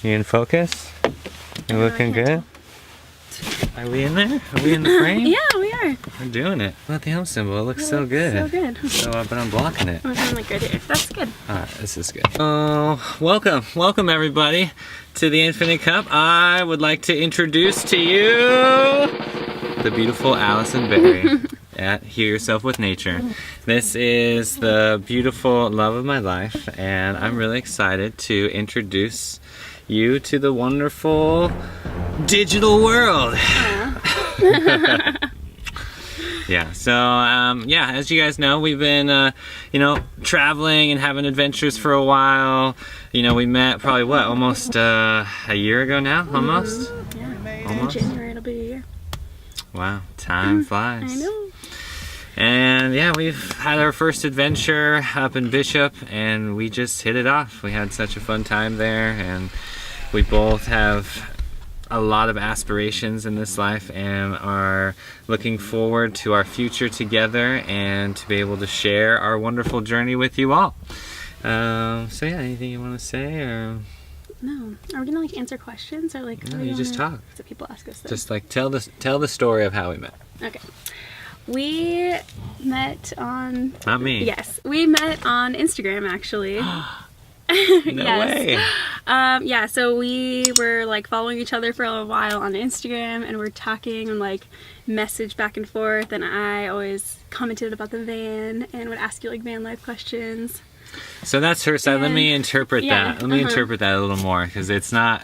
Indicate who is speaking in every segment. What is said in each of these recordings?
Speaker 1: You in focus? You looking good? Are we in there? Are we in the frame?
Speaker 2: Yeah, we are.
Speaker 1: We're doing it. Look at the home symbol. It looks so good.
Speaker 2: So good.
Speaker 1: So, but I'm blocking it.
Speaker 2: I'm like right here. That's good.
Speaker 1: Alright, this is good. Oh, welcome everybody to the Infinite Cup. I would like to introduce to you the beautiful Alison Berry at Heal Yourself with Nature. This is the beautiful love of my life, and I'm really excited to introduce you to the wonderful digital world. Yeah, so yeah, as you guys know, we've been traveling and having adventures for a while. You know, we met probably almost a year ago now, almost.
Speaker 2: Yeah,
Speaker 1: almost.
Speaker 2: in January it'll be a year.
Speaker 1: Wow, time flies.
Speaker 2: I know.
Speaker 1: And yeah, we've had our first adventure up in Bishop, and we just hit it off. We had such a fun time there, and we both have a lot of aspirations in this life and are looking forward to our future together and to be able to share our wonderful journey with you all. So yeah, anything you want to say, or?
Speaker 2: No. Are we gonna like answer questions or like?
Speaker 1: No, you just talk.
Speaker 2: So people ask us.
Speaker 1: Just like tell the story of how we met.
Speaker 2: Okay. We met on.
Speaker 1: Not me.
Speaker 2: Yes, we met on Instagram actually.
Speaker 1: No way.
Speaker 2: Yeah, so we were like following each other for a while on Instagram, and we're talking and like message back and forth, and I always commented about the van and would ask you like van life questions.
Speaker 1: So that's her side. Let me interpret
Speaker 2: yeah,
Speaker 1: that. Let me interpret that a little more, because it's not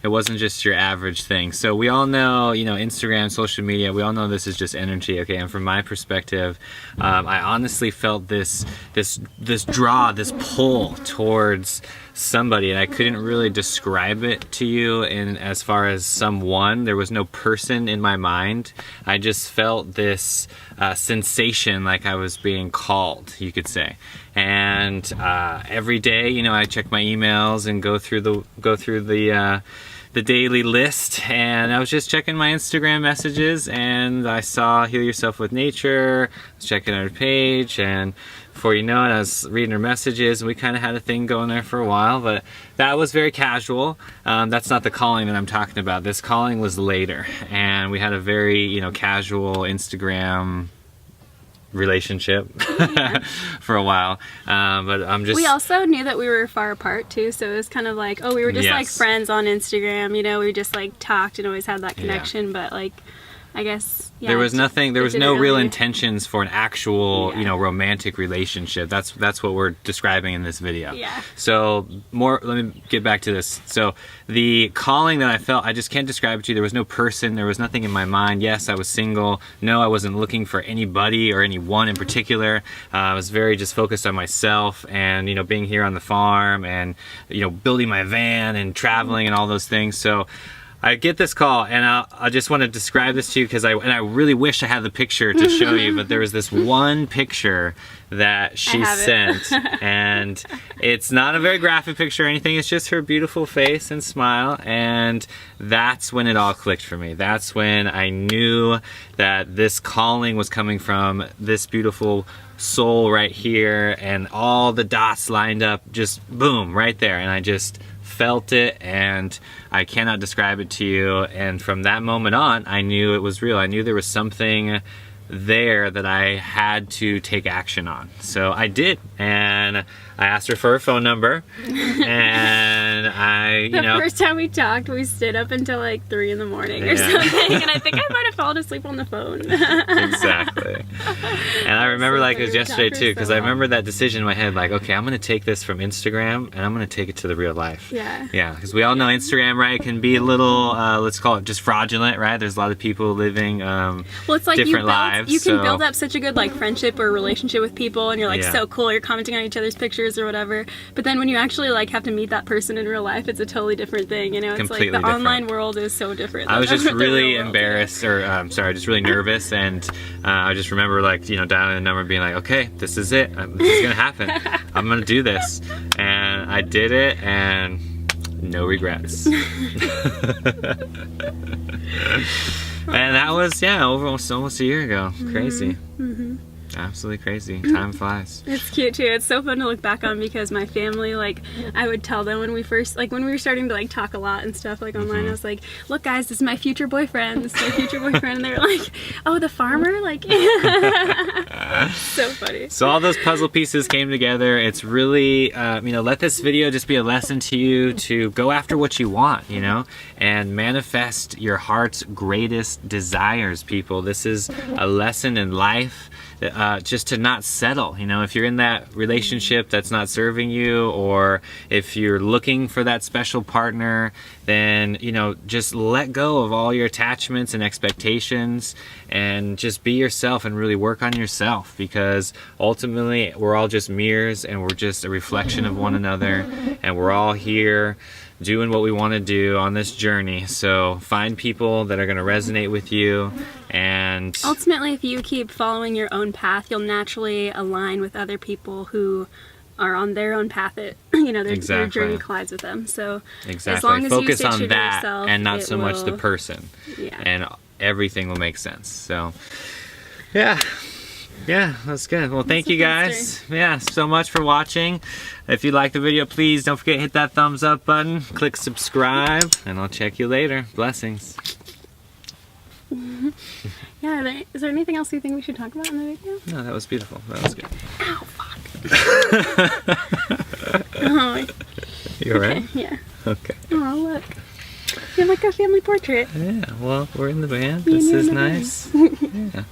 Speaker 1: it wasn't just your average thing. So we all know, Instagram, social media, we all know this is just energy, okay? And from my perspective, I honestly felt this draw, this pull towards somebody, and I couldn't really describe it to you in as far as someone. There was no person in my mind. I just felt this sensation, like I was being called, you could say. And every day, I check my emails and go through the daily list, and I was just checking my Instagram messages, and I saw Heal Yourself with Nature. I was checking her page, and before you know it, I was reading her messages, and we kind of had a thing going there for a while, but that was very casual. That's not the calling that I'm talking about. This calling was later, and we had a very, casual Instagram relationship for a while, but I'm just.
Speaker 2: We also knew that we were far apart too, so it was kind of like, we were just like friends on Instagram. We just like talked and always had that connection, but like, I guess
Speaker 1: there was nothing. There was no real intentions for an actual, romantic relationship. That's what we're describing in this video.
Speaker 2: Yeah.
Speaker 1: So let me get back to this. So the calling that I felt, I just can't describe it to you. There was no person. There was nothing in my mind. Yes, I was single. No, I wasn't looking for anybody or anyone in particular. I was very just focused on myself and being here on the farm and building my van and traveling and all those things. So I get this call, and I just want to describe this to you because I really wish I had the picture to show you, but there was this one picture that she sent, and it's not a very graphic picture or anything. It's just her beautiful face and smile, and that's when it all clicked for me. That's when I knew that this calling was coming from this beautiful soul right here, and all the dots lined up, just boom, right there, and I just felt it, and I cannot describe it to you. And from that moment on, I knew it was real. I knew there was something there that I had to take action on. So I did, and I asked her for her phone number, and
Speaker 2: the first time we talked, we stayed up until like 3 in the morning or something, and I think I might have fallen asleep on the phone.
Speaker 1: Exactly. And I remember like it was yesterday too, because I remember that decision in my head, like, okay, I'm gonna take this from Instagram and I'm gonna take it to the real life. Yeah, because we all know Instagram, right, can be a little let's call it just fraudulent, right? There's a lot of people living well, it's like different lives.
Speaker 2: You can build up such a good like friendship or relationship with people, and you're like so cool, you're commenting on each other's pictures or whatever, but then when you actually like have to meet that person in real life, it's a totally different thing. It's
Speaker 1: completely
Speaker 2: like the
Speaker 1: different.
Speaker 2: Online world is so different.
Speaker 1: I was just really embarrassed, or just really nervous, and I just remember like dialing the number and being like, okay, this is it, this is gonna happen. I'm gonna do this, and I did it, and no regrets. And that was almost a year ago. Crazy. Absolutely crazy. Time flies.
Speaker 2: It's cute too. It's so fun to look back on because my family, like, I would tell them when we first, like, when we were starting to like talk a lot and stuff, like online, I was like, look guys, this is my future boyfriend. This is my future boyfriend. And they were like, oh, the farmer? Like, so funny.
Speaker 1: So all those puzzle pieces came together. It's really, you know, let this video just be a lesson to you to go after what you want, you know, and manifest your heart's greatest desires, people. This is a lesson in life. Just to not settle, you know, if you're in that relationship that's not serving you, or if you're looking for that special partner, then, you know, just let go of all your attachments and expectations and just be yourself and really work on yourself, because ultimately we're all just mirrors and we're just a reflection of one another, and we're all here doing what we want to do on this journey. So find people that are going to resonate with you, and
Speaker 2: ultimately if you keep following your own path, you'll naturally align with other people who are on their own path. You know, their journey collides with them. So as long as
Speaker 1: focus
Speaker 2: you stay
Speaker 1: on
Speaker 2: true to
Speaker 1: that
Speaker 2: yourself,
Speaker 1: and not so much the person, and everything will make sense. So yeah, that's good. Well, thank you guys. Yeah, so much for watching. If you like the video, please don't forget to hit that thumbs up button, click subscribe, and I'll check you later. Blessings.
Speaker 2: Yeah, is there anything else you think we should talk about in the video?
Speaker 1: No, that was beautiful. That was good.
Speaker 2: Ow, fuck. Oh,
Speaker 1: You alright?
Speaker 2: okay, yeah.
Speaker 1: Okay.
Speaker 2: Oh, look. You have like a family portrait.
Speaker 1: Yeah, well, we're in the band.
Speaker 2: Me and
Speaker 1: This
Speaker 2: you
Speaker 1: is
Speaker 2: in the
Speaker 1: nice.
Speaker 2: band.
Speaker 1: Yeah.